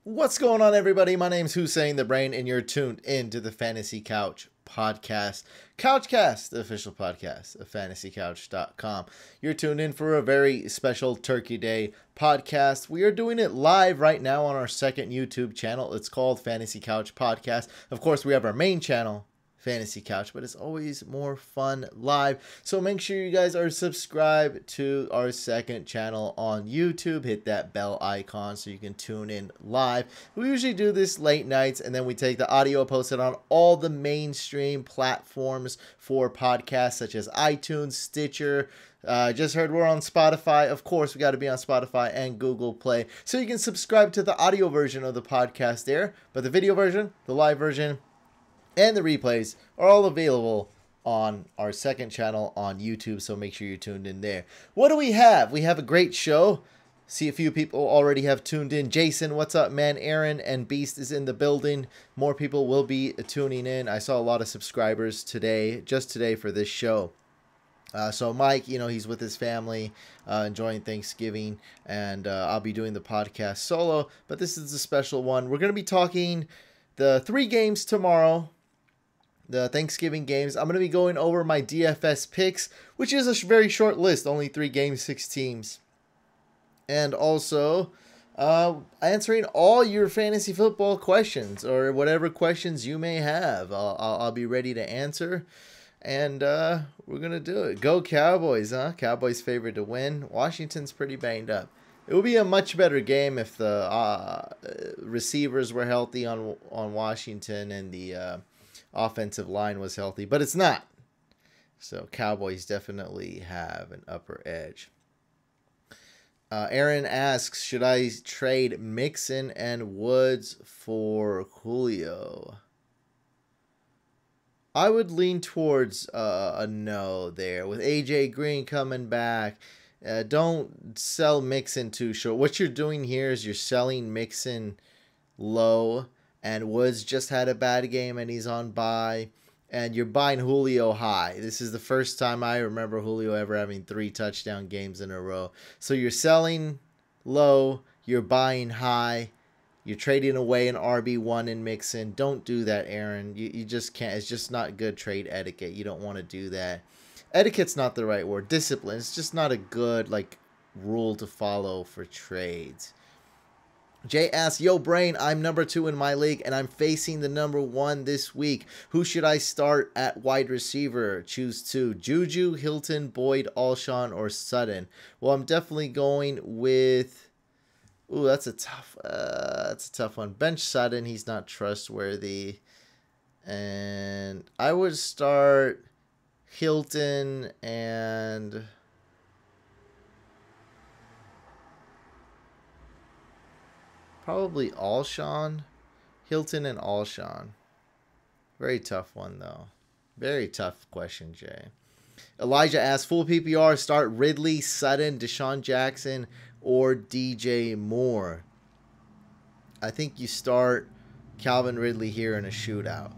What's going on, everybody? My name's Hussein the Brain, and you're tuned in to the Fantasy Couch podcast. CouchCast, the official podcast of fantasycouch.com. You're tuned in for a very special Turkey Day podcast. We are doing it live right now on our second YouTube channel. It's called Fantasy Couch Podcast. Of course, we have our main channel, Fantasy Couch, but it's always more fun live. So make sure you guys are subscribed to our second channel on YouTube. Hit that bell icon so you can tune in live. We usually do this late nights, and then we take the audio, post it on all the mainstream platforms for podcasts such as iTunes, Stitcher. Just heard we're on Spotify. Of course, we got to be on Spotify and Google Play. So you can subscribe to the audio version of the podcast there, but the video version, the live version, and the replays are all available on our second channel on YouTube, so make sure you're tuned in there. What do we have? We have a great show. See, a few people already have tuned in. Jason, what's up, man? Aaron and Beast is in the building. More people will be tuning in. I saw a lot of subscribers today, just today, for this show. So Mike, he's with his family, enjoying Thanksgiving, and I'll be doing the podcast solo, but this is a special one. We're going to be talking the 3 games tomorrow, the Thanksgiving games. I'm going to be going over my DFS picks, which is a very short list, only 3 games, 6 teams. And also answering all your fantasy football questions or whatever questions you may have. I'll be ready to answer. And we're going to do it. Go Cowboys, huh? Cowboys favored to win. Washington's pretty banged up. It would be a much better game if the receivers were healthy on Washington and the offensive line was healthy, but it's not. So Cowboys definitely have an upper edge. Aaron asks, should I trade Mixon and Woods for Julio? I would lean towards a no there. With AJ Green coming back, don't sell Mixon too short. What you're doing here is you're selling Mixon low, and Woods just had a bad game and he's on bye, and you're buying Julio high. This is the first time I remember Julio ever having 3 touchdown games in a row. So you're selling low, you're buying high, you're trading away an RB1 in Mixon. Don't do that, Aaron. You just can't. It's just not good trade etiquette. You don't want to do that. Etiquette's not the right word. Discipline. It's just not a good rule to follow for trades. Jay asks, yo, Brain, I'm number 2 in my league, and I'm facing the number 1 this week. Who should I start at wide receiver? Choose 2. Juju, Hilton, Boyd, Alshon, or Sutton? Well, I'm definitely going with... Ooh, that's a tough one. Bench Sutton. He's not trustworthy. And I would start Hilton and... probably Alshon. Hilton and Alshon. Very tough one, though. Very tough question, Jay. Elijah asks, full PPR, start Ridley, Sutton, Deshaun Jackson, or DJ Moore. I think you start Calvin Ridley here in a shootout.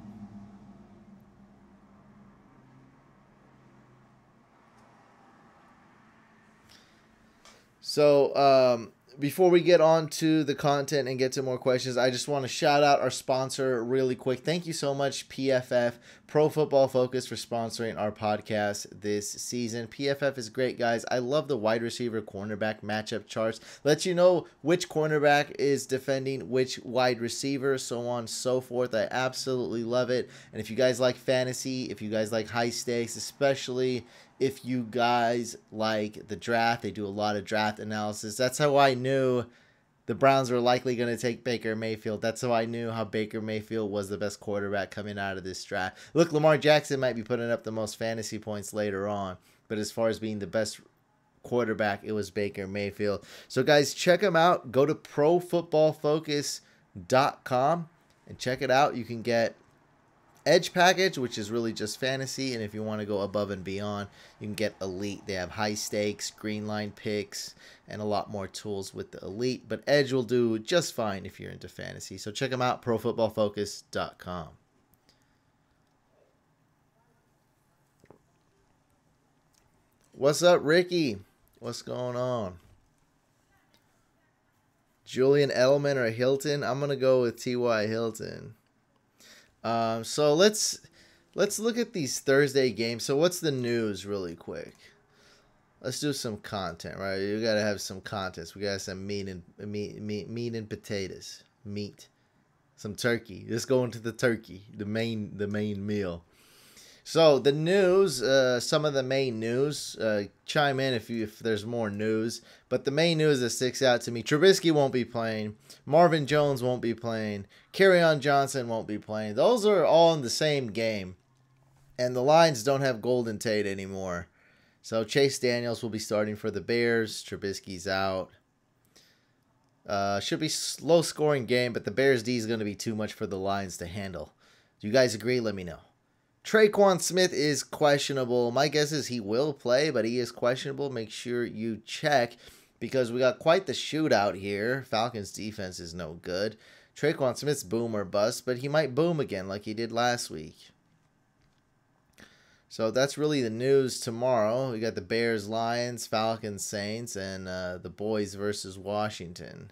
So, before we get on to the content and get to more questions, I just want to shout out our sponsor really quick. Thank you so much, PFF, Pro Football Focus, for sponsoring our podcast this season. PFF is great, guys. I love the wide receiver cornerback matchup charts. Lets you know which cornerback is defending which wide receiver, so on and so forth. I absolutely love it. And if you guys like fantasy, if you guys like high stakes, especially if you guys like the draft, they do a lot of draft analysis. That's how I knew the Browns were likely going to take Baker Mayfield. That's how I knew how Baker Mayfield was the best quarterback coming out of this draft. Look, Lamar Jackson might be putting up the most fantasy points later on, but as far as being the best quarterback, it was Baker Mayfield. So, guys, check them out. Go to profootballfocus.com and check it out. You can get Edge package, which is really just fantasy, and if you want to go above and beyond, you can get Elite. They have high stakes, green line picks, and a lot more tools with the Elite, but Edge will do just fine if you're into fantasy. So check them out, profootballfocus.com. What's up, Ricky? What's going on? Julian Edelman or Hilton? I'm gonna go with T.Y. Hilton. So let's look at these Thursday games. So what's the news really quick? Let's do some content, right? You gotta have some content. We got some meat and potatoes. Meat. Some turkey. Let's go into the turkey. The main meal. So the news, some of the main news, chime in if there's more news. But the main news that sticks out to me: Trubisky won't be playing, Marvin Jones won't be playing, Kerryon Johnson won't be playing. Those are all in the same game, and the Lions don't have Golden Tate anymore. So Chase Daniels will be starting for the Bears. Trubisky's out. Should be low scoring game, but the Bears D is going to be too much for the Lions to handle. Do you guys agree? Let me know. Traquan Smith is questionable. My guess is he will play, but he is questionable. Make sure you check because we got quite the shootout here. Falcons defense is no good. Traquan Smith's boom or bust, but he might boom again like he did last week. So that's really the news tomorrow. We got the Bears, Lions, Falcons, Saints, and the Boys versus Washington.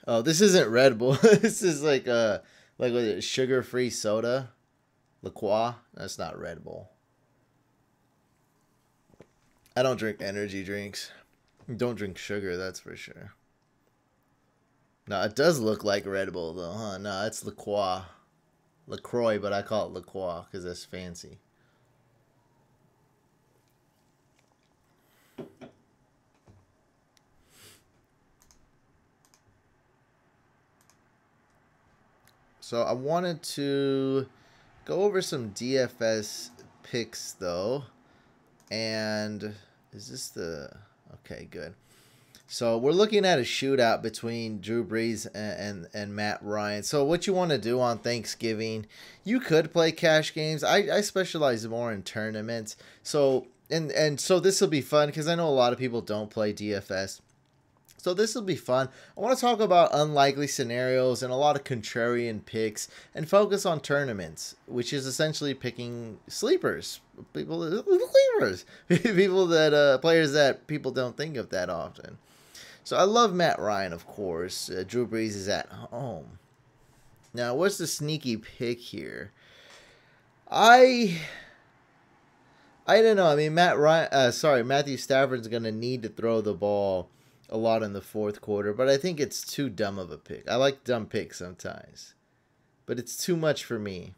Oh, this isn't Red Bull. This is like what is it, sugar-free soda? La Croix? That's not Red Bull. I don't drink energy drinks. Don't drink sugar, that's for sure. No, it does look like Red Bull, though, huh? No, it's La Croix. LaCroix, but I call it La Croix because that's fancy. So I wanted to go over some DFS picks, though. And is this the... Okay, good. So we're looking at a shootout between Drew Brees and Matt Ryan. So what you want to do on Thanksgiving, you could play cash games. I specialize more in tournaments. So and so this will be fun because I know a lot of people don't play DFS. So this will be fun. I want to talk about unlikely scenarios and a lot of contrarian picks and focus on tournaments, which is essentially picking sleepers. People that players that people don't think of that often. So I love Matt Ryan, of course. Drew Brees is at home. Now, what's the sneaky pick here? I don't know. I mean, Matthew Stafford's going to need to throw the ball a lot in the fourth quarter, but I think it's too dumb of a pick. I like dumb picks sometimes, but it's too much for me.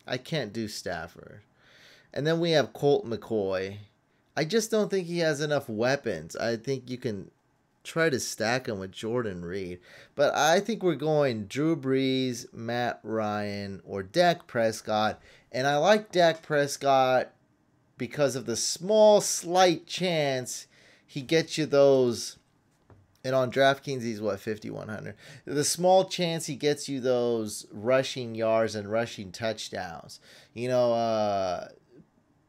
I can't do Stafford. And then we have Colt McCoy. I just don't think he has enough weapons. I think you can try to stack him with Jordan Reed. But I think we're going Drew Brees, Matt Ryan, or Dak Prescott. And I like Dak Prescott because of the small, slight chance he gets you those. And on DraftKings, he's what, 5,100. The small chance he gets you those rushing yards and rushing touchdowns. You know,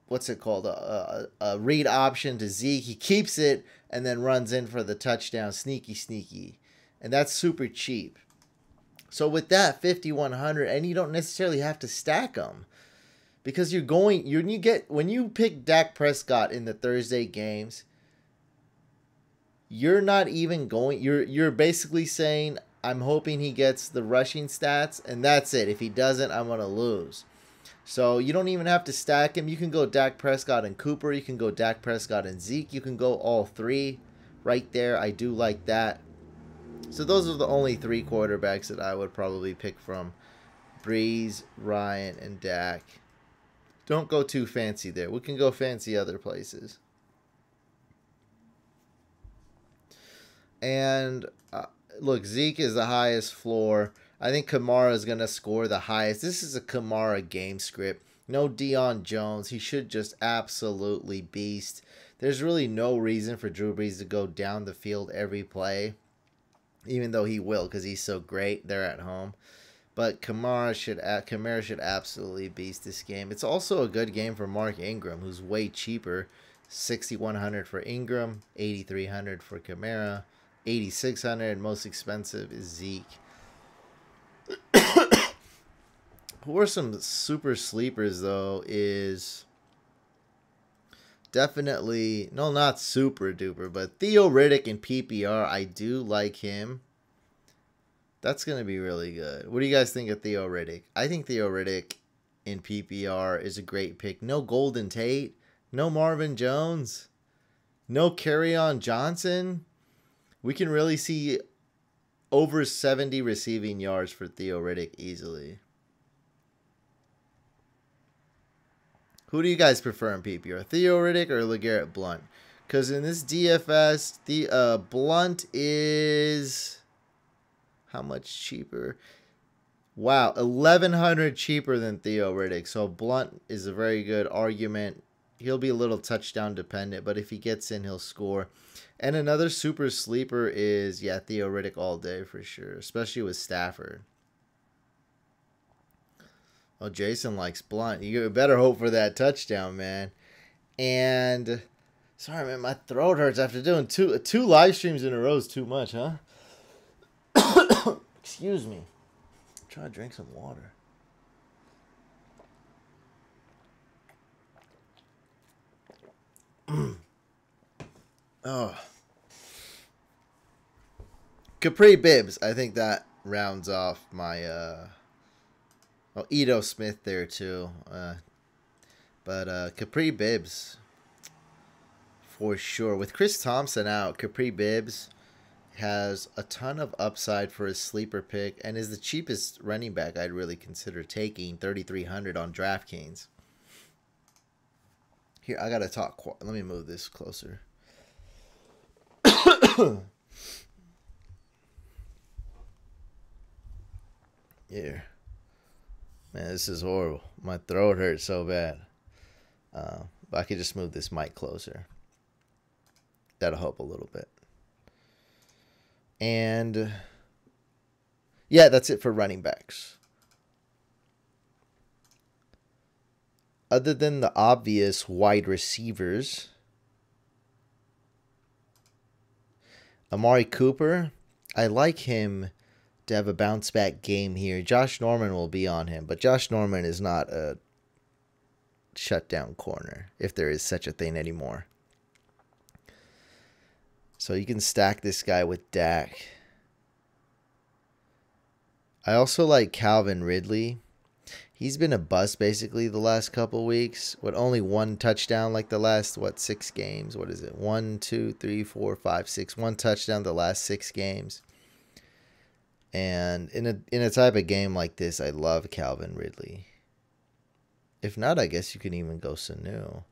what's it called? A read option to Zeke. He keeps it and then runs in for the touchdown. Sneaky. And that's super cheap. So with that, 5,100, and you don't necessarily have to stack them. Because when you pick Dak Prescott in the Thursday games, you're not even going, you're basically saying, I'm hoping he gets the rushing stats, and that's it. If he doesn't, I'm going to lose. So you don't even have to stack him. You can go Dak Prescott and Cooper. You can go Dak Prescott and Zeke. You can go all three right there. I do like that. So those are the only three quarterbacks that I would probably pick from Brees, Ryan, and Dak. Don't go too fancy there. We can go fancy other places. And look, Zeke is the highest floor. I think Kamara is going to score the highest. This is a Kamara game script. No Deion Jones. He should just absolutely beast. There's really no reason for Drew Brees to go down the field every play, even though he will because he's so great. They're at home. But Kamara should absolutely beast this game. It's also a good game for Mark Ingram, who's way cheaper. 6,100 for Ingram, 8,300 for Kamara, 8,600. Most expensive is Zeke. Who are some super sleepers, though, is definitely, no, not super duper, but Theo Riddick in PPR, I do like him. That's going to be really good. What do you guys think of Theo Riddick? I think Theo Riddick in PPR is a great pick. No Golden Tate, no Marvin Jones, no Kerryon Johnson. We can really see over 70 receiving yards for Theo Riddick easily. Who do you guys prefer in PPR? Theo Riddick or LeGarrette Blount? Because in this DFS, the Blount is how much cheaper? Wow, 1,100 cheaper than Theo Riddick. So Blount is a very good argument. He'll be a little touchdown dependent, but if he gets in, he'll score. And another super sleeper is, yeah, Theo Riddick all day for sure, especially with Stafford. Oh, Jason likes Blount. You better hope for that touchdown, man. And sorry, man, my throat hurts after doing two live streams in a row is too much, huh? Excuse me. Try to drink some water. Oh. Capri Bibbs. I think that rounds off my Ito Smith there too. But Capri Bibbs for sure. With Chris Thompson out, Capri Bibbs has a ton of upside for his sleeper pick and is the cheapest running back I'd really consider taking, 3,300 on DraftKings. Here, I gotta talk. Let me move this closer. Yeah. Man, this is horrible. My throat hurts so bad. But I could just move this mic closer. That'll help a little bit. And yeah, that's it for running backs. Other than the obvious wide receivers, Amari Cooper, I like him to have a bounce back game here. Josh Norman will be on him, but Josh Norman is not a shutdown corner, if there is such a thing anymore. So you can stack this guy with Dak. I also like Calvin Ridley. He's been a bust basically the last couple weeks with only one touchdown like the last, 6 games? What is it? 1, 2, 3, 4, 5, 6. One touchdown the last 6 games. And in a type of game like this, I love Calvin Ridley. If not, I guess you can even go Sanu.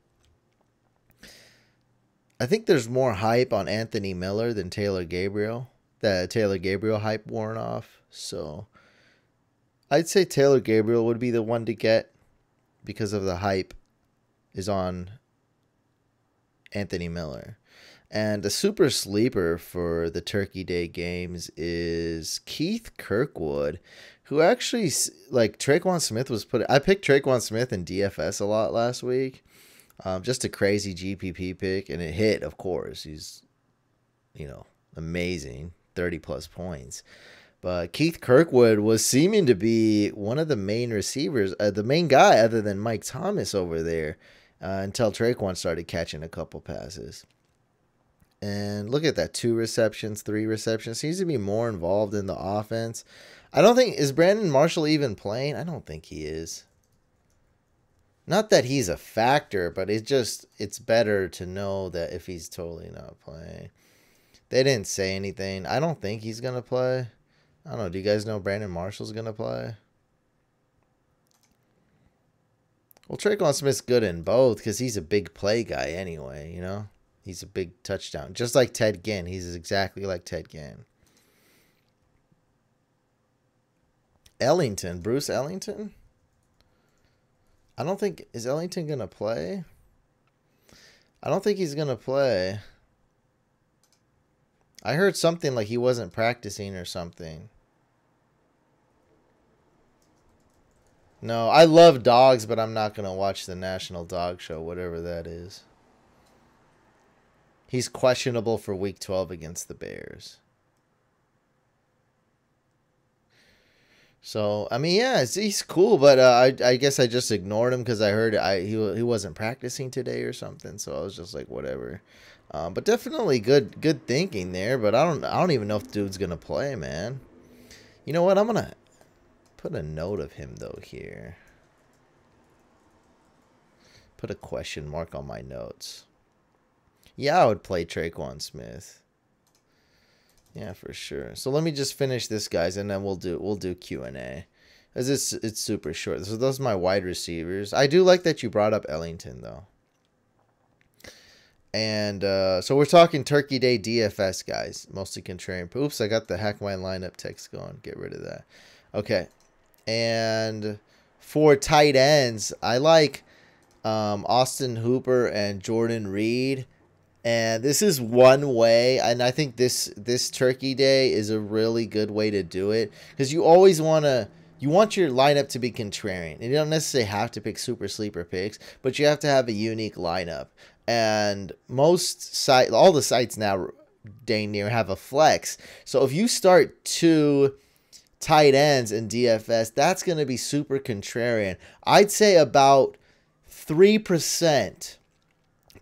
I think there's more hype on Anthony Miller than Taylor Gabriel. The Taylor Gabriel hype worn off. So I'd say Taylor Gabriel would be the one to get because of the hype is on Anthony Miller. And a super sleeper for the Turkey Day games is Keith Kirkwood, who actually, like, Traquan Smith was I picked Traquan Smith in DFS a lot last week. Just a crazy GPP pick, and it hit, of course. He's, amazing, 30-plus points. But Keith Kirkwood was seeming to be one of the main receivers, the main guy other than Mike Thomas over there, until Traquan started catching a couple passes. And look at that, 2 receptions, 3 receptions. Seems to be more involved in the offense. I don't think, is Brandon Marshall even playing? I don't think he is. Not that he's a factor, but it's better to know that if he's totally not playing. They didn't say anything. I don't think he's going to play. I don't know. Do you guys know Brandon Marshall's going to play? Well, Traquan Smith's good in both because he's a big play guy anyway, He's a big touchdown. Just like Ted Ginn. He's exactly like Ted Ginn. Ellington. Bruce Ellington? I don't think... Is Ellington going to play? I don't think he's going to play. I heard something like he wasn't practicing or something. No, I love dogs, but I'm not going to watch the National Dog Show, whatever that is. He's questionable for Week 12 against the Bears. So I mean, yeah, he's cool, but I guess I just ignored him because I heard he wasn't practicing today or something. So I was just like, whatever. But definitely good thinking there. But I don't even know if the dude's gonna play, man. You know what? I'm gonna put a note of him though here. Put a question mark on my notes. Yeah, I would play Traquan Smith. Yeah, for sure. So let me just finish this, guys, and then we'll do Q&A. As it's super short. So those are my wide receivers. I do like that you brought up Ellington though. And so we're talking Turkey Day DFS, guys. Mostly contrarian. Oops, I got the hack my lineup text going. Get rid of that. Okay. And for tight ends, I like Austin Hooper and Jordan Reed. And this is one way, and I think this Turkey Day is a really good way to do it, because you always want your lineup to be contrarian. And you don't necessarily have to pick super sleeper picks, but you have to have a unique lineup. And all the sites now dang near have a flex. So if you start 2 tight ends in DFS, that's going to be super contrarian. I'd say about 3%.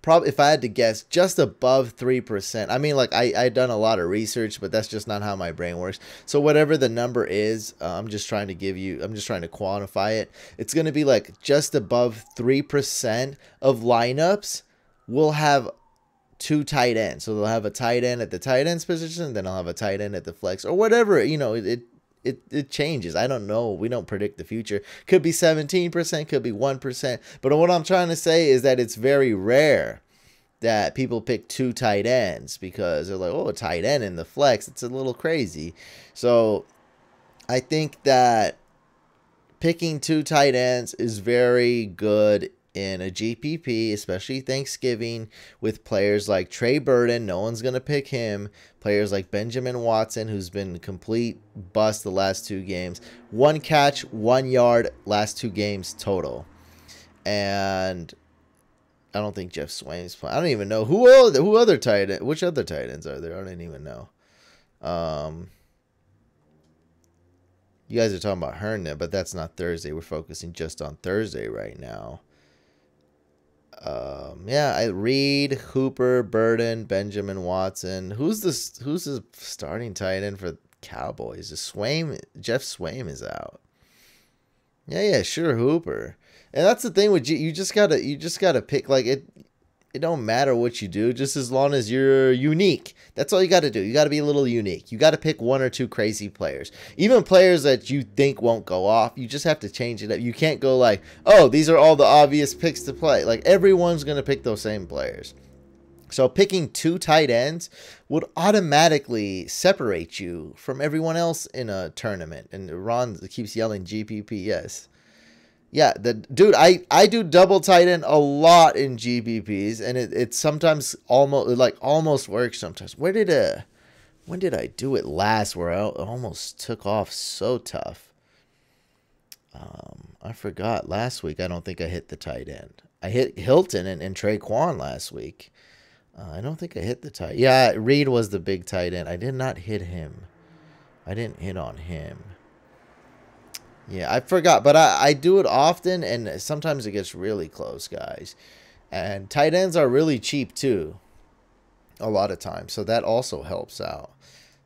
Probably, if I had to guess, just above 3%. I mean, like, I've done a lot of research, but that's just not how my brain works. So whatever the number is, I'm just trying to quantify it. It's going to be like just above 3% of lineups will have 2 tight ends. So they'll have a tight end at the tight ends position, then I'll have a tight end at the flex, or whatever. You know, it changes. I don't know. We don't predict the future. Could be 17%, could be 1%. But what I'm trying to say is that it's very rare that people pick 2 tight ends, because they're like, oh, a tight end in the flex. It's a little crazy. So I think that picking 2 tight ends is very good in a GPP, especially Thanksgiving, with players like Trey Burton. No one's going to pick him. Players like Benjamin Watson, who's been complete bust the last 2 games. 1 catch, 1 yard, last 2 games total. And I don't think Jeff Swain's playing. I don't even know which other tight ends are there. I don't even know. You guys are talking about Herndon, but that's not Thursday. We're focusing just on Thursday right now. Yeah, Reed, Hooper, Burden, Benjamin Watson. Who's the starting tight end for Cowboys? Jeff Swaim is out. Yeah, sure, Hooper. And that's the thing with you just gotta pick, like, it don't matter what you do, just as long as you're unique. That's all you got to do. You got to be a little unique. You got to pick 1 or 2 crazy players. Even players that you think won't go off, you just have to change it up. You can't go like, oh, these are all the obvious picks to play. Like, everyone's going to pick those same players. So picking 2 tight ends would automatically separate you from everyone else in a tournament. And Ron keeps yelling GPP, yes. Yeah, dude, I do double tight end a lot in GPPs, and it sometimes almost works sometimes. When did I do it last where I almost took off so tough? I forgot. Last week, I don't think I hit the tight end. I hit Hilton and Traquan last week. I don't think I hit the tight. Yeah, Reed was the big tight end. I did not hit him. I didn't hit on him. Yeah, I forgot, but I do it often, and sometimes it gets really close, guys. And tight ends are really cheap, too, a lot of times, so that also helps out.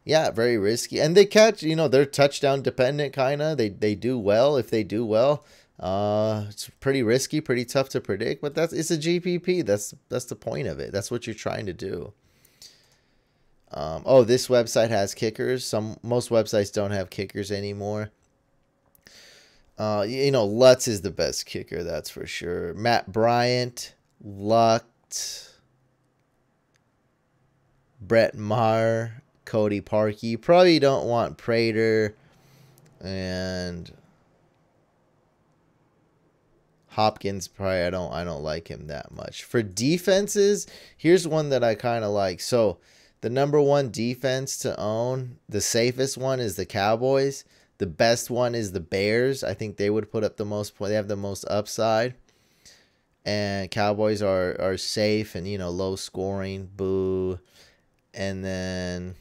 Yeah, very risky. And they catch, they're touchdown dependent, kind of. They do well. If they do well, it's pretty risky, pretty tough to predict, but it's a GPP. That's the point of it. That's what you're trying to do. Oh, this website has kickers. Most websites don't have kickers anymore. Lutz is the best kicker, that's for sure. Matt Bryant, Lutz, Brett Maher, Cody Parkey. You probably don't want Prater, and Hopkins. Probably I don't like him that much. For defenses, here's one that I kind of like. So the number 1 defense to own, the safest one, is the Cowboys. The best one is the Bears. I think they would put up the most points. They have the most upside. And Cowboys are safe and, low scoring. Boo. And then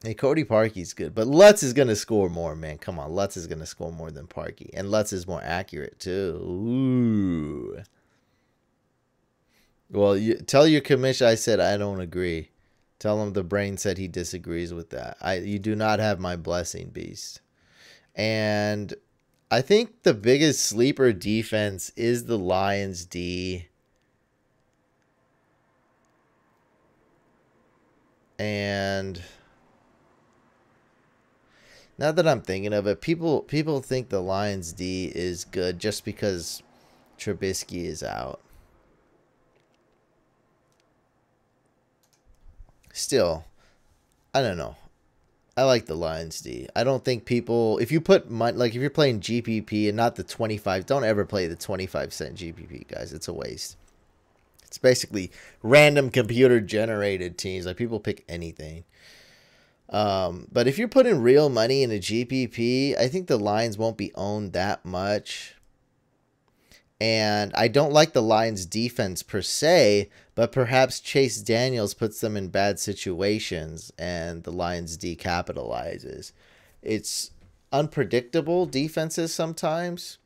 Hey, Cody Parkey's good, but Lutz is gonna score more, man. Come on, Lutz is gonna score more than Parkey, and Lutz is more accurate too. Ooh. Well, tell your commission I said I don't agree. Tell him the brain said he disagrees with that. You do not have my blessing, Beast. And I think the biggest sleeper defense is the Lions D. And now that I'm thinking of it, people think the Lions D is good just because Trubisky is out. Still, I don't know. I like the Lions D. I don't think people, if you put money, like if you're playing GPP and not the 25, don't ever play the 25-cent GPP, guys. It's a waste. It's basically random computer generated teams. Like people pick anything. But if you're putting real money in a GPP, I think the Lions won't be owned that much. And I don't like the Lions defense per se, but perhaps Chase Daniels puts them in bad situations and the Lions D capitalizes. It's unpredictable defenses sometimes.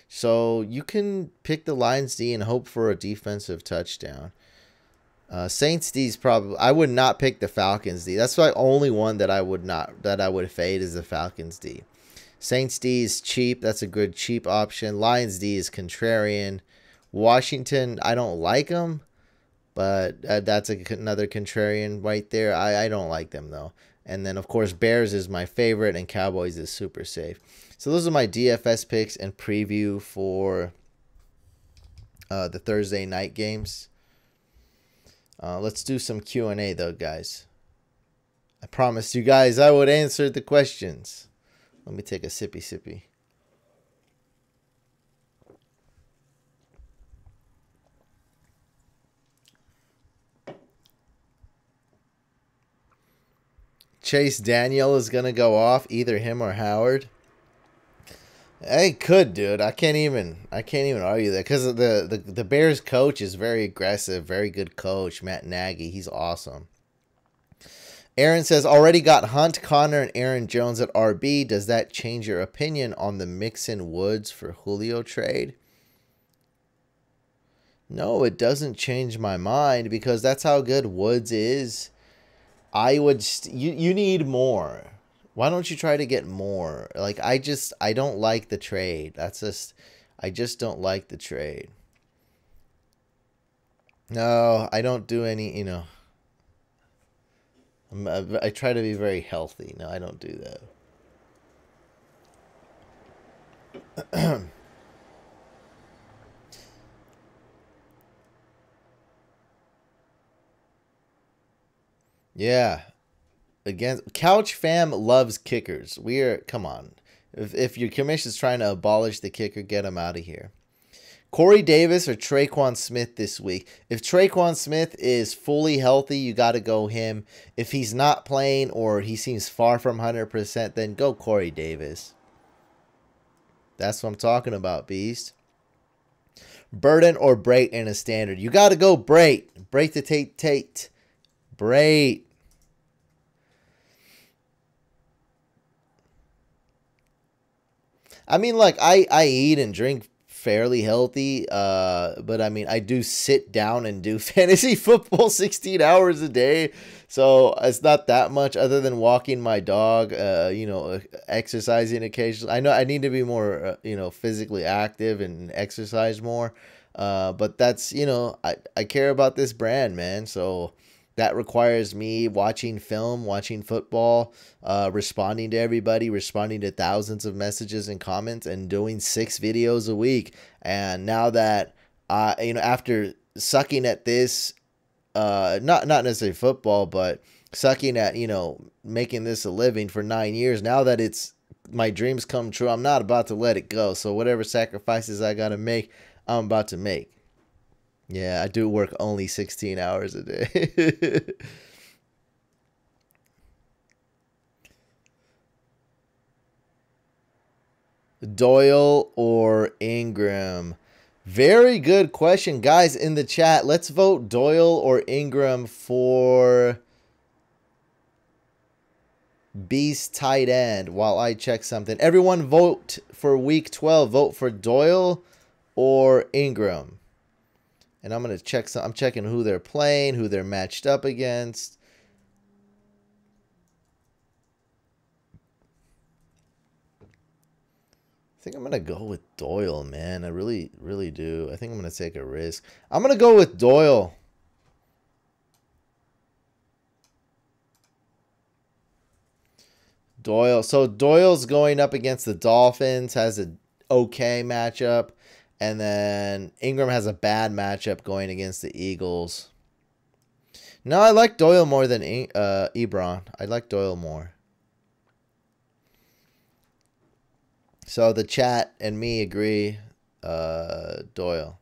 So you can pick the Lions D and hope for a defensive touchdown. Saints D is probably, I would not pick the Falcons D. That's the only one that I would fade is the Falcons D. Saints D is cheap. That's a good cheap option. Lions D is contrarian. Washington, I don't like them, but that's another contrarian right there. I don't like them, though. And then, of course, Bears is my favorite, and Cowboys is super safe. So those are my DFS picks and preview for the Thursday night games. Let's do some Q&A, though, guys. I promised you guys I would answer the questions. Let me take a sippy. Chase Daniel is going to go off, either him or Howard. He could, dude. I can't even argue that because the Bears coach is very aggressive, very good coach, Matt Nagy. He's awesome. Aaron says, already got Hunt, Connor, and Aaron Jones at RB. Does that change your opinion on the Mixon Woods for Julio trade? No, it doesn't change my mind because that's how good Woods is. I would, you need more. Why don't you try to get more? Like, I don't like the trade. I just don't like the trade. No, I don't do any, I try to be very healthy. No, I don't do that. Yeah. Against Couch Fam loves kickers. Come on. If your commission's trying to abolish the kicker, get him out of here. Corey Davis or Traquan Smith this week. If Traquan Smith is fully healthy, you got to go him. If he's not playing or he seems far from 100%, then go Corey Davis. That's what I'm talking about, Beast. Burden or Brait in a standard. You got to go Brait. Brait the Tate. Brait. I mean, like, I eat and drink fairly healthy, but I mean, I do sit down and do fantasy football 16 hours a day, so it's not that much other than walking my dog, exercising occasionally. I know I need to be more, physically active and exercise more, but that's, I care about this brand, man, so that requires me watching film, watching football, responding to everybody, responding to thousands of messages and comments, and doing 6 videos a week. And now that after sucking at this, not necessarily football, but sucking at making this a living for 9 years, now that it's my dreams come true, I'm not about to let it go. So whatever sacrifices I gotta make, I'm about to make. Yeah, I do work only 16 hours a day. Doyle or Ingram? Very good question. Guys, in the chat, let's vote Doyle or Ingram for Beast tight end while I check something. Everyone vote for week 12. Vote for Doyle or Ingram. And I'm going to check I'm checking who they're playing, who they're matched up against. I think I'm going to go with Doyle, man. I really, really do. I think I'm going to take a risk. I'm going to go with Doyle. Doyle. So Doyle's going up against the Dolphins, has an okay matchup. And then Ingram has a bad matchup going against the Eagles. No, I like Doyle more than Ebron. I like Doyle more. So the chat and me agree. Doyle.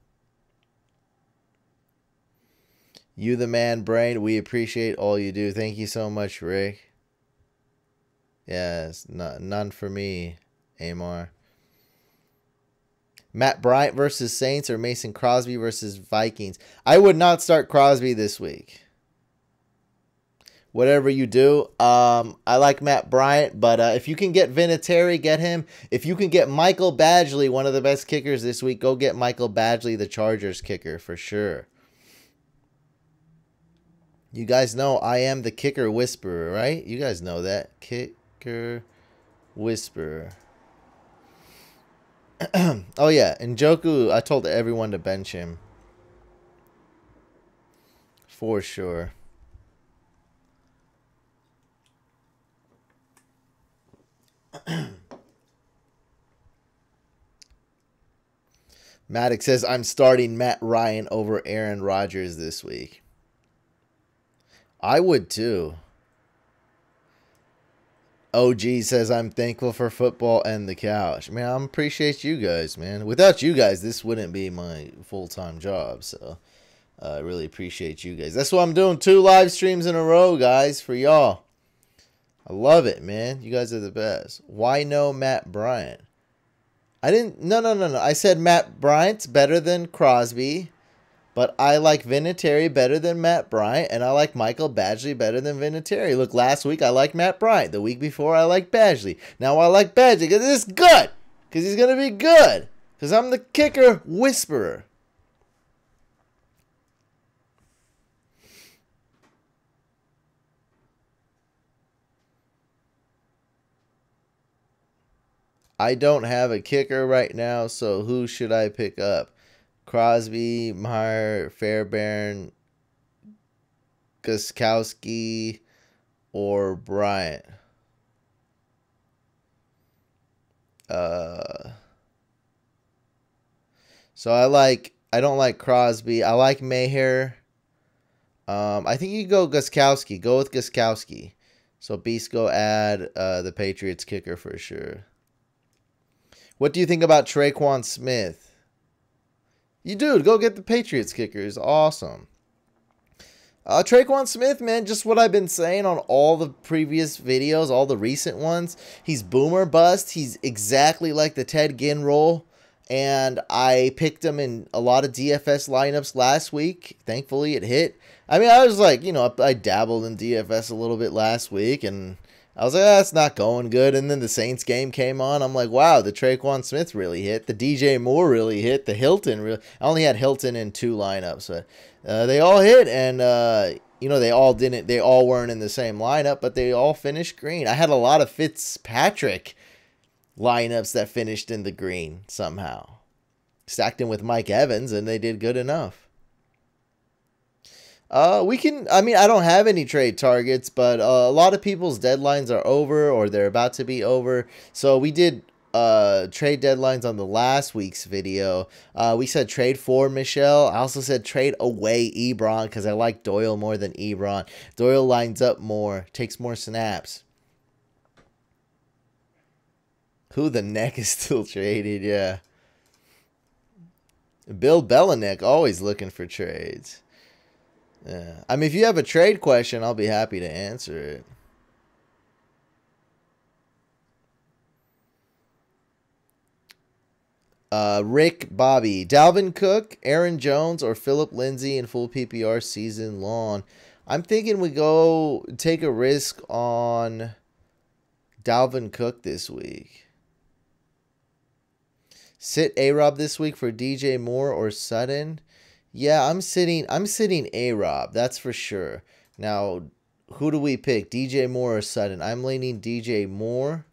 You the man, Brain. We appreciate all you do. Thank you so much, Rick. Yes, none for me, Amar. Matt Bryant versus Saints or Mason Crosby versus Vikings. I would not start Crosby this week. Whatever you do, I like Matt Bryant, but if you can get Vinatieri, get him. If you can get Michael Badgley, one of the best kickers this week, go get Michael Badgley, the Chargers kicker, for sure. You guys know I am the kicker whisperer, right? You guys know that. Kicker whisperer. Oh, yeah. Njoku, I told everyone to bench him. For sure. Maddox says, I'm starting Matt Ryan over Aaron Rodgers this week. I would too. OG says, I'm thankful for football and the couch. Man, I appreciate you guys, man. Without you guys, this wouldn't be my full-time job. So I really appreciate you guys. That's why I'm doing 2 live streams in a row, guys, for y'all. I love it, man. You guys are the best. Why no Matt Bryant? I didn't. No. I said Matt Bryant's better than Crosby. But I like Vinatieri better than Matt Bryant, and I like Michael Badgley better than Vinatieri. Look, last week I liked Matt Bryant. The week before I liked Badgley. Now I like Badgley because it's good. Because he's going to be good. Because I'm the kicker whisperer. I don't have a kicker right now, so who should I pick up? Crosby, Meyer, Fairbairn, Gostkowski, or Bryant? So I don't like Crosby. I like Maher. I think you go Gostkowski. Go with Gostkowski. So Beast go add the Patriots kicker for sure. What do you think about Traquan Smith? You dude, go get the Patriots kicker. It's awesome. Traquan Smith, man, just what I've been saying on all the previous videos, all the recent ones. He's boomer bust. He's exactly like the Ted Ginn role. And I picked him in a lot of DFS lineups last week. Thankfully, it hit. I mean, I was like, I dabbled in DFS a little bit last week. And I was like, that's not going good. And then the Saints game came on. I'm like, wow, the Traquan Smith really hit. The DJ Moore really hit. The Hilton really. I only had Hilton in 2 lineups, but they all hit. And, they all didn't. They all weren't in the same lineup, but they all finished green. I had a lot of Fitzpatrick lineups that finished in the green somehow. Stacked in with Mike Evans, and they did good enough. I don't have any trade targets, but a lot of people's deadlines are over or they're about to be over. So we did trade deadlines on the last week's video. We said trade for Michelle. I also said trade away Ebron because I like Doyle more than Ebron. Doyle lines up more, takes more snaps. Who the neck is still traded, yeah. Bill Belichick always looking for trades. Yeah. I mean, if you have a trade question, I'll be happy to answer it. Rick Bobby. Dalvin Cook, Aaron Jones, or Phillip Lindsay in full PPR season long. I'm thinking we go take a risk on Dalvin Cook this week. Sit A-Rob this week for DJ Moore or Sutton. Yeah, I'm sitting A-Rob, that's for sure. Now, who do we pick? DJ Moore or Sutton? I'm leaning DJ Moore.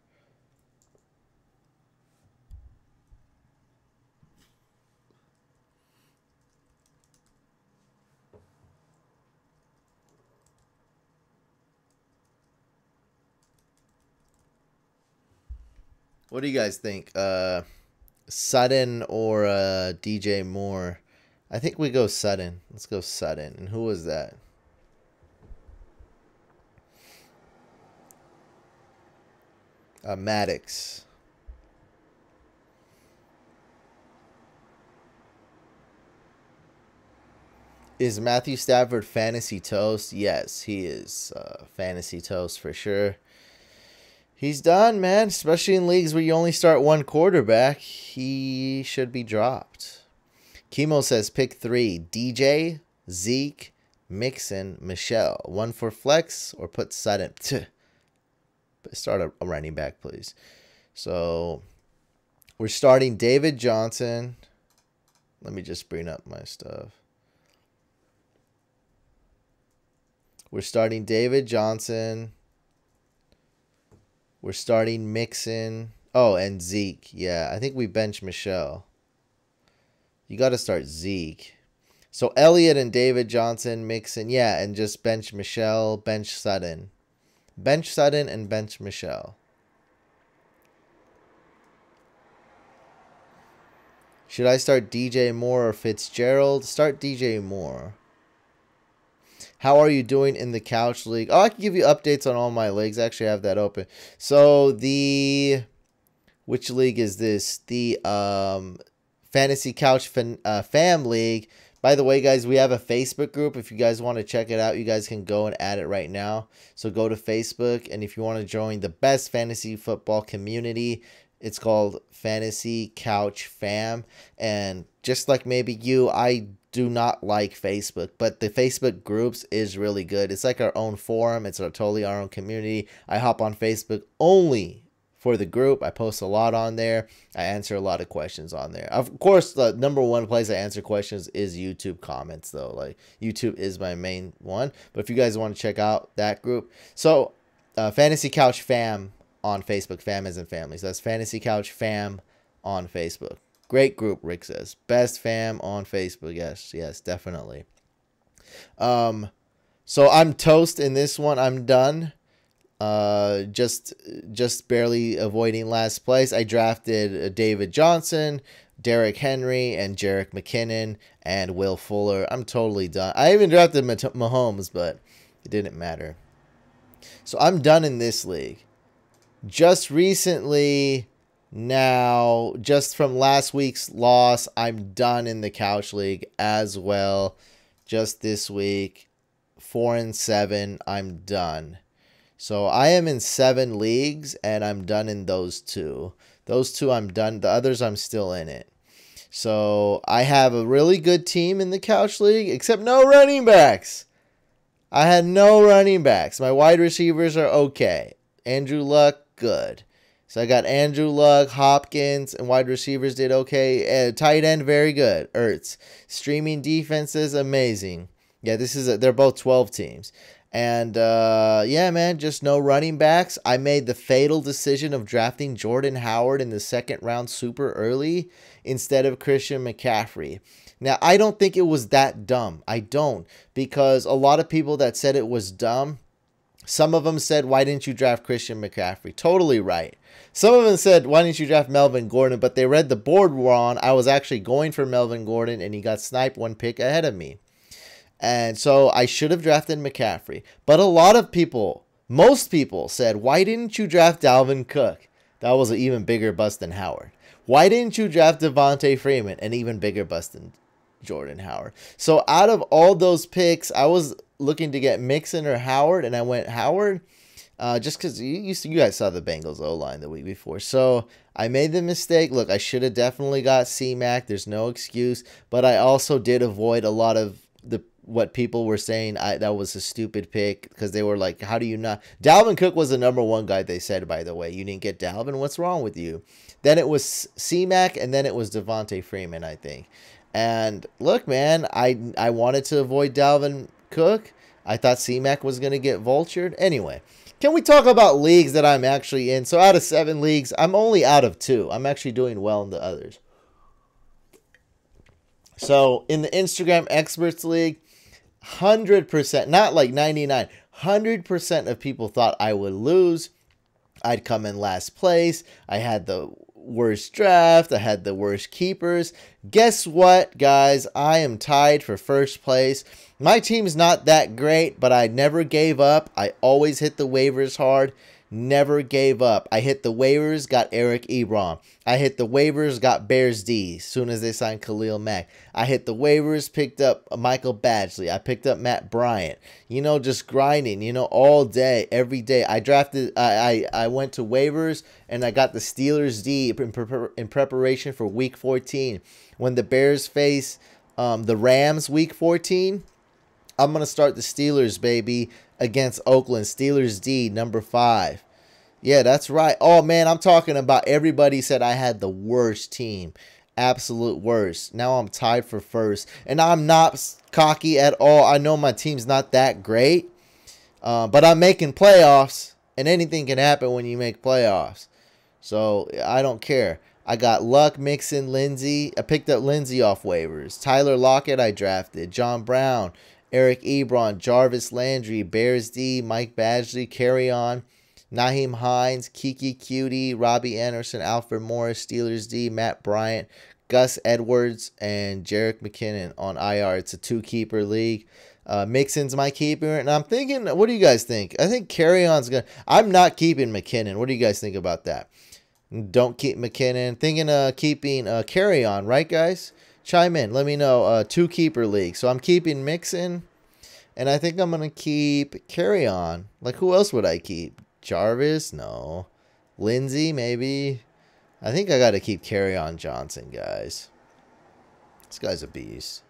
What do you guys think? Sutton or DJ Moore? I think we go Sutton. Let's go Sutton. And who was that? Maddox. Is Matthew Stafford fantasy toast? Yes, he is fantasy toast for sure. He's done, man. Especially in leagues where you only start one quarterback. He should be dropped. Chemo says pick 3. DJ, Zeke, Mixon, Michelle. 1 for flex or put Sutton. Start a running back, please. So we're starting David Johnson. Let me just bring up my stuff. We're starting David Johnson. We're starting Mixon. Oh, and Zeke. Yeah, I think we bench Michelle. You got to start Zeke. So Elliott and David Johnson, Mixon. Yeah, and just bench Michelle, bench Sutton. Bench Sutton and bench Michelle. Should I start DJ Moore or Fitzgerald? Start DJ Moore. How are you doing in the Couch League? Oh, I can give you updates on all my leagues. I actually have that open. So which league is this? The Fantasy Couch Fam League. By the way, guys, we have a Facebook group. If you guys want to check it out, you guys can go and add it right now. So go to Facebook, and if you want to join the best fantasy football community, it's called Fantasy Couch Fam. And just like maybe you, I do not like Facebook, but the Facebook groups is really good. It's like our own forum. It's totally our own community. I hop on Facebook only for the group. I post a lot on there. I answer a lot of questions on there. Of course, the number one place I answer questions is YouTube comments, though. Like, YouTube is my main one. But if you guys want to check out that group. So, Fantasy Couch Fam on Facebook. Fam as in family. So that's Fantasy Couch Fam on Facebook. Great group, Rick says. Best fam on Facebook. Yes, yes, definitely. So I'm toast in this one. I'm done. Just barely avoiding last place. I drafted David Johnson, Derrick Henry, and Jerick McKinnon, and Will Fuller. I'm totally done. I even drafted Mahomes, but it didn't matter. So I'm done in this league. Just recently, now, just from last week's loss, I'm done in the Couch League as well. Just this week, 4-7, I'm done. So I am in 7 leagues, and I'm done in those 2. Those 2 I'm done. The others I'm still in it. So I have a really good team in the Couch League, except no running backs. I had no running backs. My wide receivers are okay. Andrew Luck, good. So I got Andrew Luck, Hopkins, and wide receivers did okay. Tight end, very good. Ertz. Streaming defenses, amazing. Yeah, they're both 12 teams. And, yeah, man, just no running backs. I made the fatal decision of drafting Jordan Howard in the 2nd round super early instead of Christian McCaffrey. Now, I don't think it was that dumb. I don't. Because a lot of people that said it was dumb, some of them said, why didn't you draft Christian McCaffrey? Totally right. Some of them said, why didn't you draft Melvin Gordon? But they read the board wrong. I was actually going for Melvin Gordon, and he got sniped 1 pick ahead of me. And so I should have drafted McCaffrey. But a lot of people, most people said, why didn't you draft Dalvin Cook? That was an even bigger bust than Howard. Why didn't you draft Devontae Freeman? An even bigger bust than Jordan Howard. So out of all those picks, I was looking to get Mixon or Howard, and I went Howard. Just because you guys saw the Bengals O-line the week before. So I made the mistake. Look, I should have definitely got C-Mac. There's no excuse. But I also did avoid a lot of the what people were saying, that was a stupid pick because they were like, how do you not? Dalvin Cook was the number one guy, they said, by the way. You didn't get Dalvin. What's wrong with you? Then it was C-Mac, and then it was Devontae Freeman, I think. And look, man, I wanted to avoid Dalvin Cook. I thought C-Mac was going to get vultured. Anyway, can we talk about leagues that I'm actually in? So out of 7 leagues, I'm only out of 2. I'm actually doing well in the others. So in the Instagram Experts League, 100%, not like 99, 100% of people thought I would lose. I'd come in last place. I had the worst draft. I had the worst keepers. Guess what, guys? I am tied for first place. My team's not that great, but I never gave up. I always hit the waivers hard. Never gave up. I hit the waivers, got Eric Ebron. I hit the waivers, got Bears D as soon as they signed Khalil Mack. I hit the waivers, picked up Michael Badgley. I picked up Matt Bryant. You know, just grinding, you know, all day, every day. I drafted, I went to waivers, and I got the Steelers D in preparation for Week 14. When the Bears face the Rams Week 14, I'm going to start the Steelers, baby, against Oakland. Steelers D, number 5. Yeah, that's right. Oh, man, I'm talking about everybody said I had the worst team. Absolute worst. Now I'm tied for first. And I'm not cocky at all. I know my team's not that great. But I'm making playoffs. And anything can happen when you make playoffs. So I don't care. I got Luck, Mixon, Lindsey. I picked up Lindsey off waivers. Tyler Lockett I drafted. John Brown. Eric Ebron, Jarvis Landry, Bears D, Mike Badgley, Carry On, Naheem Hines, Kiki Cutie, Robbie Anderson, Alfred Morris, Steelers D, Matt Bryant, Gus Edwards, and Jerick McKinnon on IR. It's a 2-keeper league. Mixon's my keeper, and I'm thinking, what do you guys think? I think Carry On's going to... I'm not keeping McKinnon. What do you guys think about that? Don't keep McKinnon. Thinking of keeping Carry On, right, guys? Chime in. Let me know. 2-keeper league. So I'm keeping Mixon. And I think I'm going to keep Carry On. Like, who else would I keep? Jarvis? No. Lindsey, maybe. I think I got to keep Carry On Johnson, guys. This guy's a beast.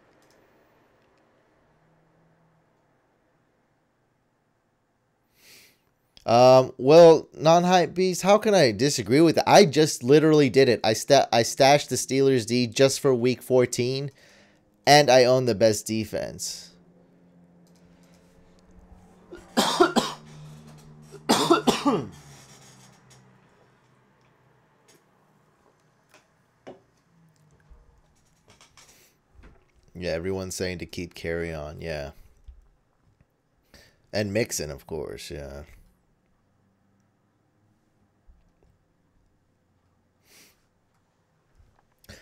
Well, non-hype beast, how can I disagree with it? I just literally did it. I stashed the Steelers D just for Week 14, and I own the best defense. Yeah, everyone's saying to keep Carry On, yeah. And Mixon, of course, yeah.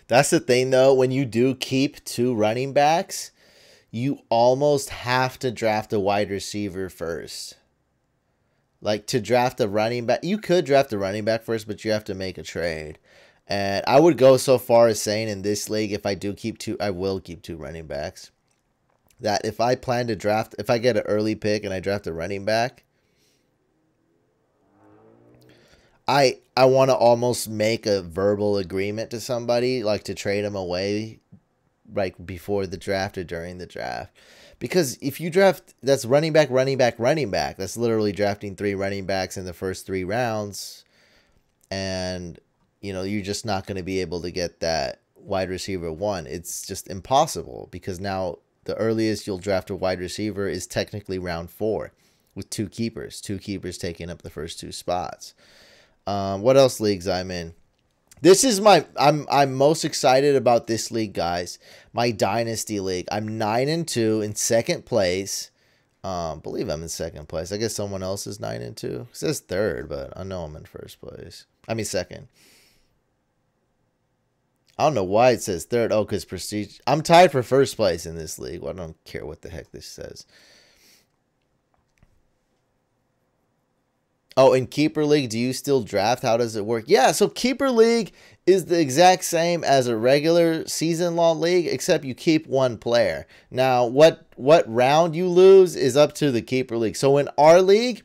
That's the thing, though. When you do keep 2 running backs, you almost have to draft a wide receiver first. Like, to draft a running back, you could draft a running back first, but you have to make a trade. And I would go so far as saying in this league, if I do keep 2, I will keep 2 running backs. That if I plan to draft, if I get an early pick and I draft a running back, I want to almost make a verbal agreement to somebody, like to trade them away, like before the draft or during the draft. Because if you draft, that's running back, running back, running back. That's literally drafting 3 running backs in the first 3 rounds. And, you know, you're just not going to be able to get that wide receiver 1. It's just impossible because now the earliest you'll draft a wide receiver is technically round 4 with 2 keepers. 2 keepers taking up the first 2 spots. What else leagues I'm in? This is I'm most excited about this league, guys. My Dynasty League. I'm 9-2 in second place. Believe I'm in second place. I guess someone else is 9-2. It says third, but I know I'm in first place. I mean second. I don't know why it says third. Oh, because prestige. I'm tied for first place in this league. Well, I don't care what the heck this says. Oh, in Keeper League, do you still draft? How does it work? Yeah, so Keeper League is the exact same as a regular season-long league, except you keep 1 player. Now, what round you lose is up to the Keeper League. So in our league,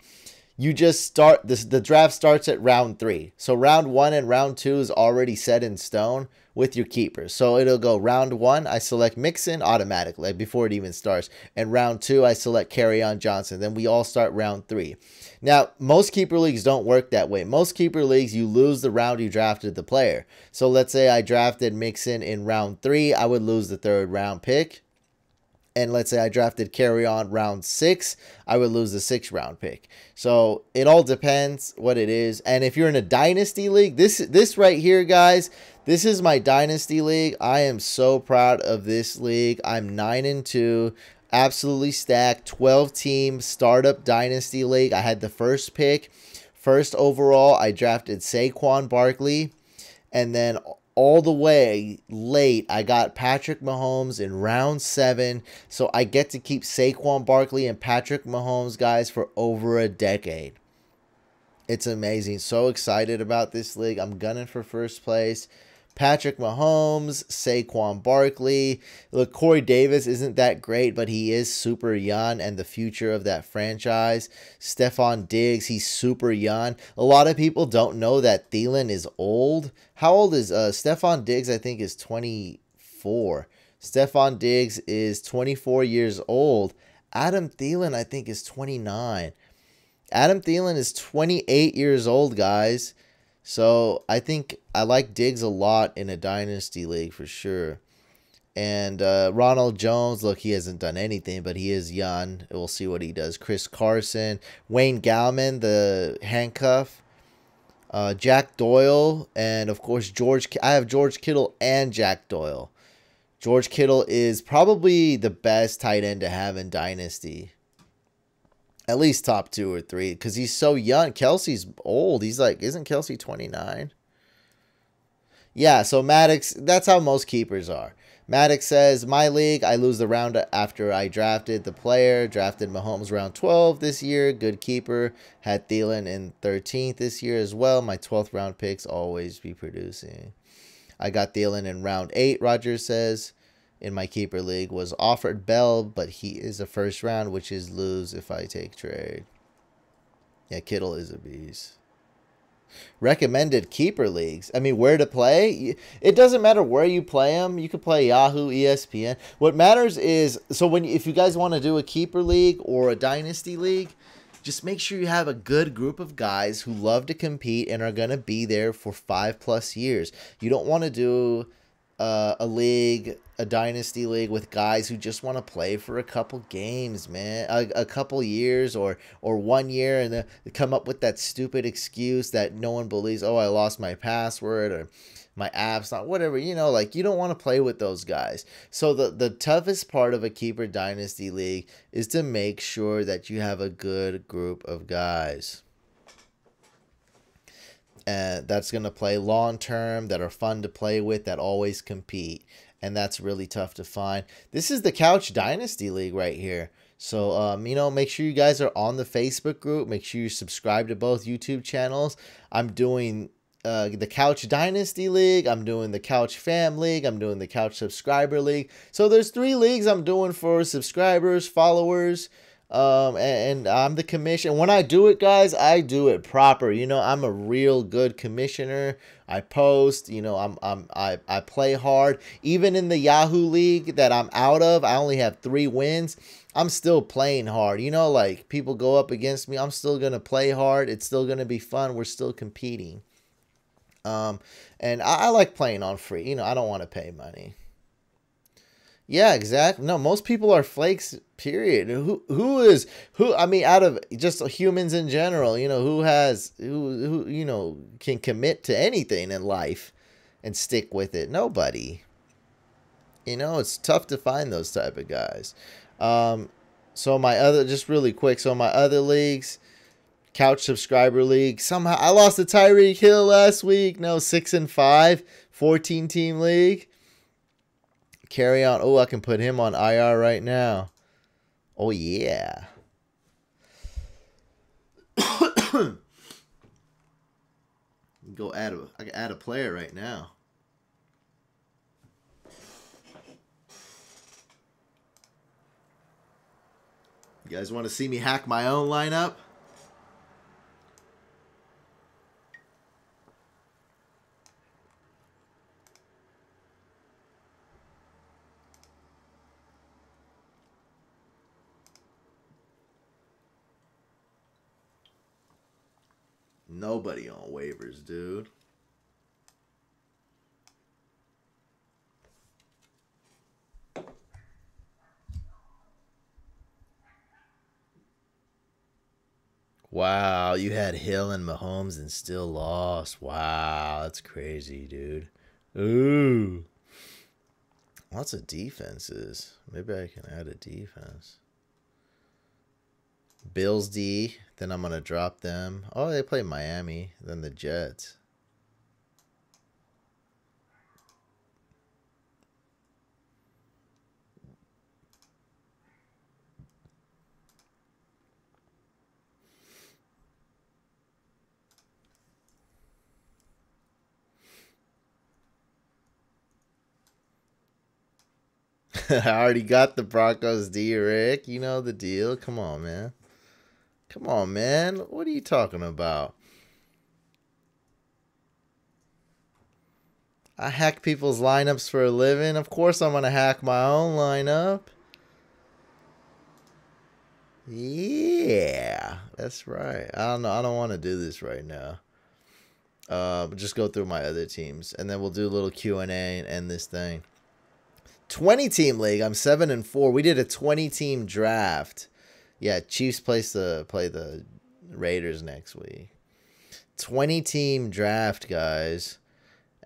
you just start, the draft starts at round 3. So round 1 and round 2 is already set in stone. with your keepers. So it'll go round 1, I select Mixon automatically, like before it even starts. And round 2, I select Kerryon Johnson. Then we all start round 3. Now, most keeper leagues don't work that way. Most keeper leagues, you lose the round you drafted the player. So let's say I drafted Mixon in round 3, I would lose the 3rd round pick. And let's say I drafted Kerryon round 6, I would lose the 6th round pick. So it all depends what it is. And if you're in a dynasty league, this right here, guys, this is my dynasty league. I am so proud of this league. I'm 9-2, absolutely stacked, 12-team startup dynasty league. I had the first pick, first overall. I drafted Saquon Barkley, and then all the way late, I got Patrick Mahomes in round 7. So I get to keep Saquon Barkley and Patrick Mahomes, guys, for over a decade. It's amazing. So excited about this league. I'm gunning for first place. Patrick Mahomes, Saquon Barkley. Look, Corey Davis isn't that great, but he is super young and the future of that franchise. Stephon Diggs, he's super young. A lot of people don't know that Thielen is old. How old is Stephon Diggs? I think is 24. Stephon Diggs is 24 years old. Adam Thielen, I think, is 29. Adam Thielen is 28 years old, guys. So I think I like Diggs a lot in a dynasty league for sure. And Ronald Jones, look, he hasn't done anything, but he is young. We'll see what he does. Chris Carson, Wayne Gallman, the handcuff, Jack Doyle, and of course I have George Kittle and Jack Doyle. George Kittle is probably the best tight end to have in dynasty. At least top 2 or 3, because he's so young. Kelsey's old. He's like, isn't Kelsey 29? Yeah, so Maddox, that's how most keepers are. Maddox says, my league, I lose the round after I drafted the player. Drafted Mahomes round 12 this year. Good keeper. Had Thielen in 13th this year as well. My 12th round picks always be producing. I got Thielen in round 8, Rogers says. In my keeper league was offered Bell, but he is a first round, which is lose if I take trade. Yeah, Kittle is a beast. Recommended keeper leagues. I mean, where to play? It doesn't matter where you play them. You can play Yahoo, ESPN. What matters is, so if you guys want to do a keeper league or a dynasty league, just make sure you have a good group of guys who love to compete and are going to be there for 5+ years. You don't want to do a dynasty league with guys who just want to play for a couple games, man, a couple years or 1 year, and then come up with that stupid excuse that no one believes. Oh, I lost my password, or my app's not, whatever, you know, like, you don't want to play with those guys. So the toughest part of a keeper dynasty league is to make sure that you have a good group of guys. That's going to play long term, that are fun to play with, that always compete. And that's really tough to find. This is the Couch Dynasty League right here. So, you know, make sure you guys are on the Facebook group. Make sure you subscribe to both YouTube channels. I'm doing the Couch Dynasty League. I'm doing the Couch Fam League. I'm doing the Couch Subscriber League. So there's 3 leagues I'm doing for subscribers, followers, and I'm the commission. When I do it, guys, I do it proper. You know, I'm a real good commissioner. I post, you know, I play hard. Even in the Yahoo League that I'm out of, I only have 3 wins. I'm still playing hard. You know, like, people go up against me, I'm still going to play hard. It's still going to be fun. We're still competing. And I like playing on free. You know, I don't want to pay money. Yeah, exactly. No, most people are flakes, period. Who I mean, out of just humans in general, you know, who you know, can commit to anything in life and stick with it? Nobody. You know, it's tough to find those type of guys. So my other, just really quick, so my other leagues, Couch Subscriber League, somehow I lost to Tyreek Hill last week. No, 6-5, 14-team league. Carry on. Oh, I can put him on IR right now. Oh, yeah. Go add I can add a player right now. You guys want to see me hack my own lineup? Nobody on waivers, dude. Wow, you had Hill and Mahomes and still lost. Wow, that's crazy, dude. Ooh. Lots of defenses. Maybe I can add a defense. Bills D. Then I'm going to drop them. Oh, they play Miami. Then the Jets. I already got the Broncos D, Rick. You know the deal. Come on, man. Come on, man. What are you talking about? I hack people's lineups for a living. Of course I'm going to hack my own lineup. Yeah, that's right. I don't know. I don't want to do this right now. Just go through my other teams, and then we'll do a little Q&A and end this thing. 20-team league. I'm 7-4. We did a 20-team draft. Yeah, Chiefs play the Raiders next week. 20-team draft, guys,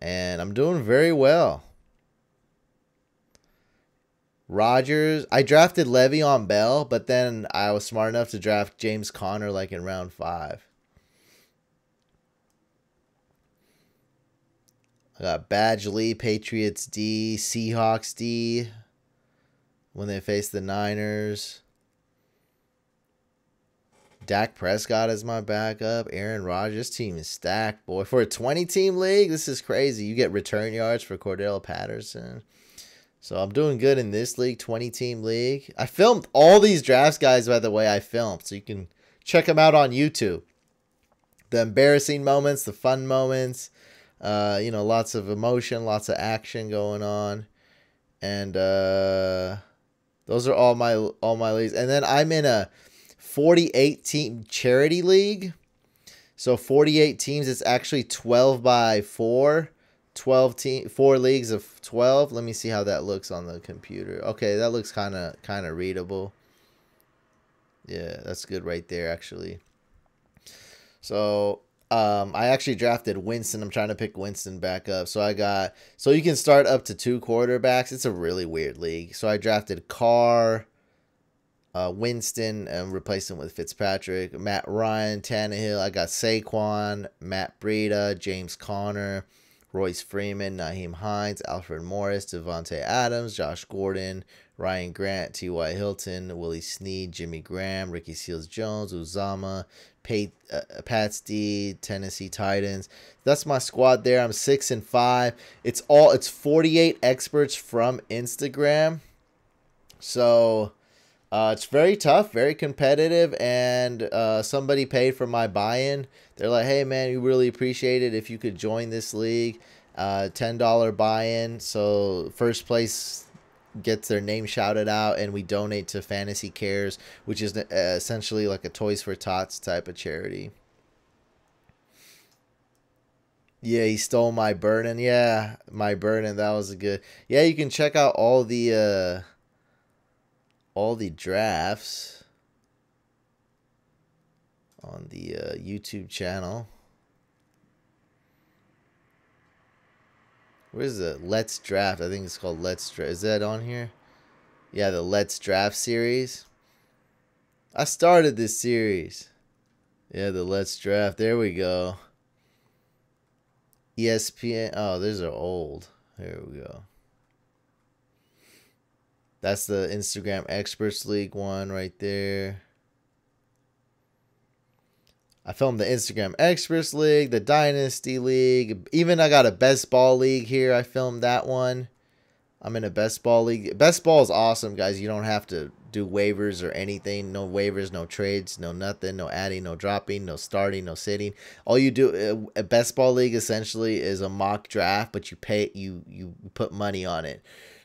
and I'm doing very well. Rodgers. I drafted Le'Veon Bell, but then I was smart enough to draft James Conner like in round 5. I got Badge Lee, Patriots D, Seahawks D when they face the Niners. Dak Prescott is my backup. Aaron Rodgers. Team is stacked, boy. For a 20-team league, this is crazy. You get return yards for Cordell Patterson. So I'm doing good in this league, 20-team league. I filmed all these drafts, guys, by the way, I filmed. So you can check them out on YouTube. The embarrassing moments, the fun moments. You know, lots of emotion, lots of action going on. And those are all my leagues. And then I'm in a 48-team charity league. So 48 teams, it's actually 12 by 4. 4 leagues of 12. Let me see how that looks on the computer. Okay, that looks kind of readable. Yeah, that's good right there, actually. So I actually drafted Winston. I'm trying to pick Winston back up. So you can start up to 2 quarterbacks. It's a really weird league. So I drafted Carr, Winston, and replaced him with Fitzpatrick, Matt Ryan, Tannehill. I got Saquon, Matt Breida, James Conner, Royce Freeman, Naheem Hines, Alfred Morris, Devontae Adams, Josh Gordon, Ryan Grant, T.Y. Hilton, Willie Snead, Jimmy Graham, Ricky Seals-Jones, Uzama, Pats D, Tennessee Titans. That's my squad there. I'm 6-5. It's 48 experts from Instagram. So it's very tough, very competitive, and somebody paid for my buy-in. They're like, hey, man, we really appreciate it if you could join this league. $10 buy-in. So first place gets their name shouted out, and we donate to Fantasy Cares, which is essentially like a Toys for Tots type of charity. Yeah, he stole my burden. Yeah, my burden. That was a good. Yeah, you can check out all the drafts on the YouTube channel. Where's the Let's Draft? I think it's called Let's Draft. Is that on here? Yeah, the Let's Draft series. I started this series. Yeah, the Let's Draft. There we go. ESPN. Oh, those are old. There we go. That's the Instagram Experts League one right there. I filmed the Instagram Experts League, the Dynasty League. Even I got a Best Ball League here. I filmed that one. I'm in a Best Ball League. Best Ball is awesome, guys. You don't have to do waivers or anything. No waivers, no trades, no nothing, no adding, no dropping, no starting, no sitting. All you do, a Best Ball League essentially is a mock draft, but you put money on it.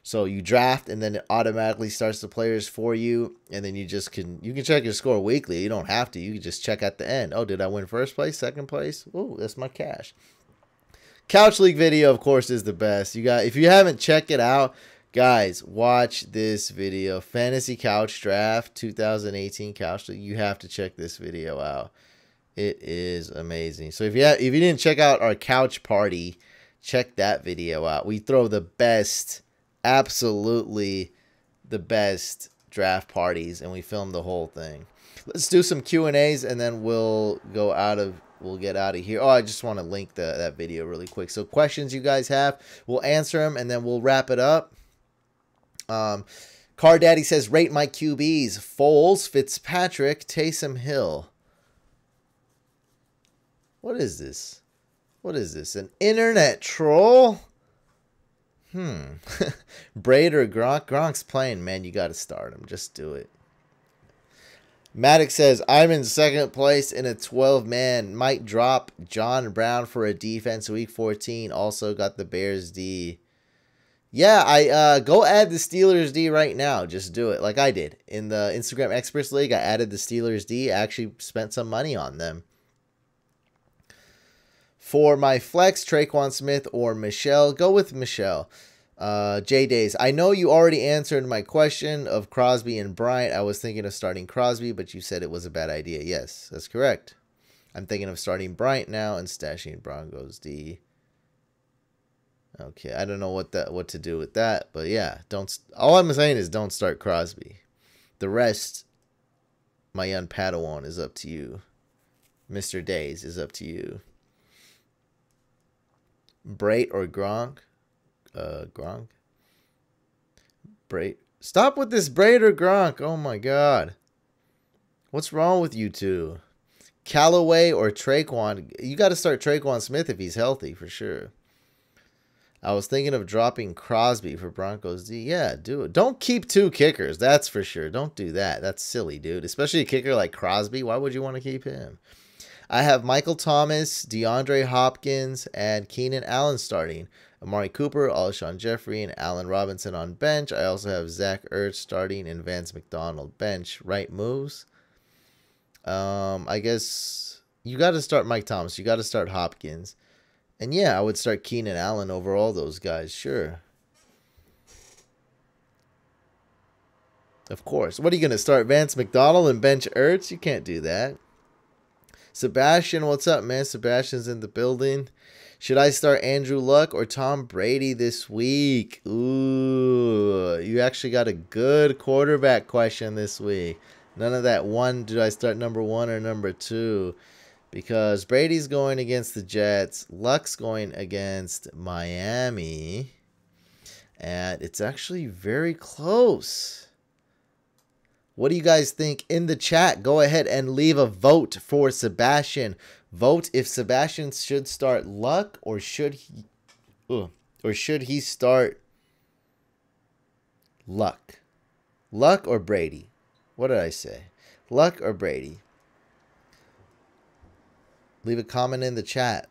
So you draft, and then it automatically starts the players for you, and then you can check your score weekly. You don't have to. You can just check at the end. Oh, did I win first place, second place? Oh, that's my cash. Couch League video, of course, is the best. If you haven't checked it out, guys, watch this video. Fantasy Couch Draft 2018 Couch League. You have to check this video out. It is amazing. So if you didn't check out our couch party, check that video out. We throw the best, absolutely the best draft parties, and we film the whole thing. Let's do some Q&As, and then we'll get out of here. Oh, I just want to link that video really quick. So questions you guys have, we'll answer them, and then we'll wrap it up. Car Daddy says, rate my QBs. Foles, Fitzpatrick, Taysom Hill. What is this? What is this? An internet troll? Braid or Gronk? Gronk's playing, man. You got to start him. Just do it. Maddox says, I'm in second place in a 12-man. Might drop John Brown for a defense week 14. Also got the Bears D. Yeah, I go add the Steelers D right now. Just do it like I did. In the Instagram Experts League, I added the Steelers D. I actually spent some money on them. For my flex, Traquan Smith or Michelle, go with Michelle. J Days, I know you already answered my question of Crosby and Bryant. I was thinking of starting Crosby, but you said it was a bad idea. Yes, that's correct. I'm thinking of starting Bryant now and stashing Broncos D. Okay, I don't know what to do with that, but yeah, all I'm saying is don't start Crosby. The rest, my young Padawan, is up to you. Mr. Days is up to you. Brait or Gronk? Gronk? Brait. Stop with this Brait or Gronk. Oh my god. What's wrong with you two? Callaway or Traquan? You got to start Traquan Smith if he's healthy, for sure. I was thinking of dropping Crosby for Broncos D. Yeah, do it. Don't keep two kickers. That's for sure. Don't do that. That's silly, dude. Especially a kicker like Crosby. Why would you want to keep him? I have Michael Thomas, DeAndre Hopkins, and Keenan Allen starting. Amari Cooper, Alshon Jeffrey, and Allen Robinson on bench. I also have Zach Ertz starting and Vance McDonald bench. Right moves? I guess you got to start Mike Thomas. You got to start Hopkins. And yeah, I would start Keenan Allen over all those guys. Sure. Of course. What are you going to start? Vance McDonald and bench Ertz? You can't do that. Sebastian, what's up, man? Sebastian's in the building. Should I start Andrew Luck or Tom Brady this week? Ooh, you actually got a good quarterback question this week. None of that do I start number 1 or number 2? Because Brady's going against the Jets. Luck's going against Miami. And it's actually very close. What do you guys think in the chat? Go ahead and leave a vote for Sebastian. Vote if Sebastian should start Luck or should he start Luck? Luck or Brady? What did I say? Luck or Brady? Leave a comment in the chat.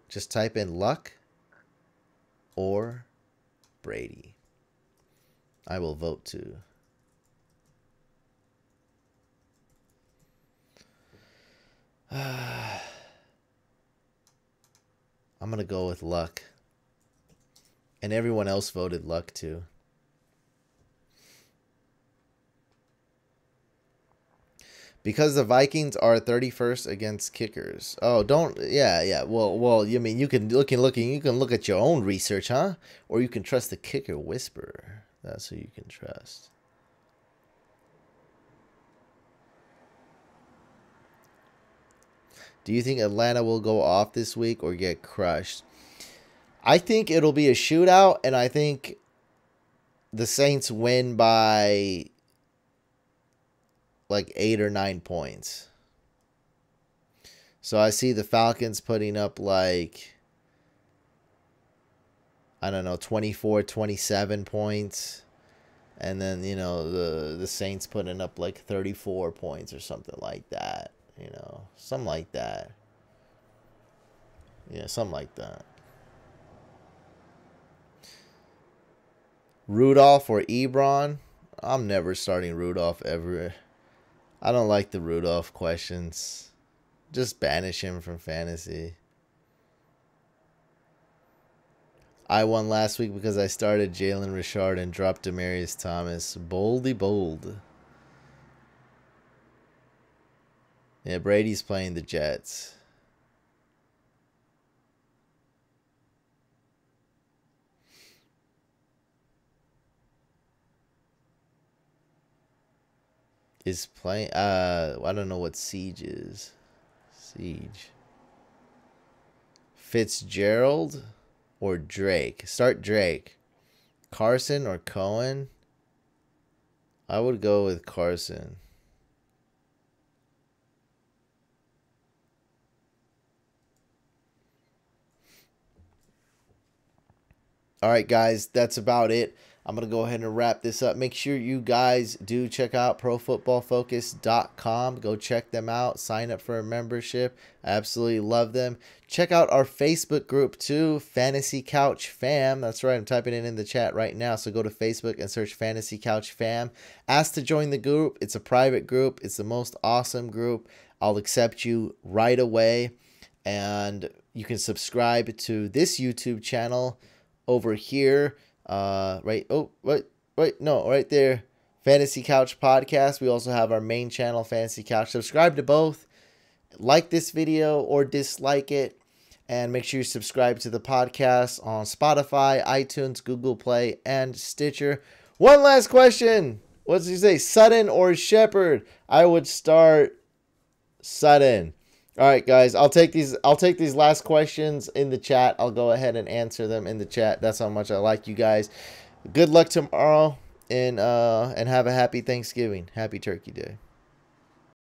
Just type in Luck or Brady. I will vote too. I'm going to go with Luck. And everyone else voted Luck too. Because the Vikings are 31st against kickers. Oh, don't. Yeah. Well. I mean, you can look at your own research, huh? Or you can trust the kicker whisperer. That's who you can trust. Do you think Atlanta will go off this week or get crushed? I think it'll be a shootout, and I think the Saints win by like 8 or 9 points. So I see the Falcons putting up like, I don't know, 24, 27 points. And then, the Saints putting up like 34 points or something like that. Something like that. Yeah, something like that. Rudolph or Ebron? I'm never starting Rudolph ever. I don't like the Rudolph questions. Just banish him from fantasy. I won last week because I started Jalen Richard and dropped Demaryius Thomas. Boldy bold. Yeah, Brady's playing the Jets. Is playing I don't know what Siege is. Siege. Fitzgerald or Drake? Start Drake. Carson or Cohen? I would go with Carson. All right, guys, that's about it. I'm going to go ahead and wrap this up. Make sure you guys do check out profootballfocus.com. Go check them out. Sign up for a membership. I absolutely love them. Check out our Facebook group too, Fantasy Couch Fam. That's right. I'm typing it in the chat right now. So go to Facebook and search Fantasy Couch Fam. Ask to join the group. It's a private group. It's the most awesome group. I'll accept you right away. And you can subscribe to this YouTube channel over here. Right there, Fantasy Couch Podcast. We also have our main channel, Fantasy Couch. Subscribe to both. Like this video or dislike it, and make sure you subscribe to the podcast on Spotify, iTunes, Google Play, and Stitcher. One last question. What does he say? Sutton or Shepard? I would start Sutton. All right, guys, I'll take these last questions in the chat. I'll go ahead and answer them in the chat. That's how much I like you guys. Good luck tomorrow, and have a happy Thanksgiving. Happy Turkey Day.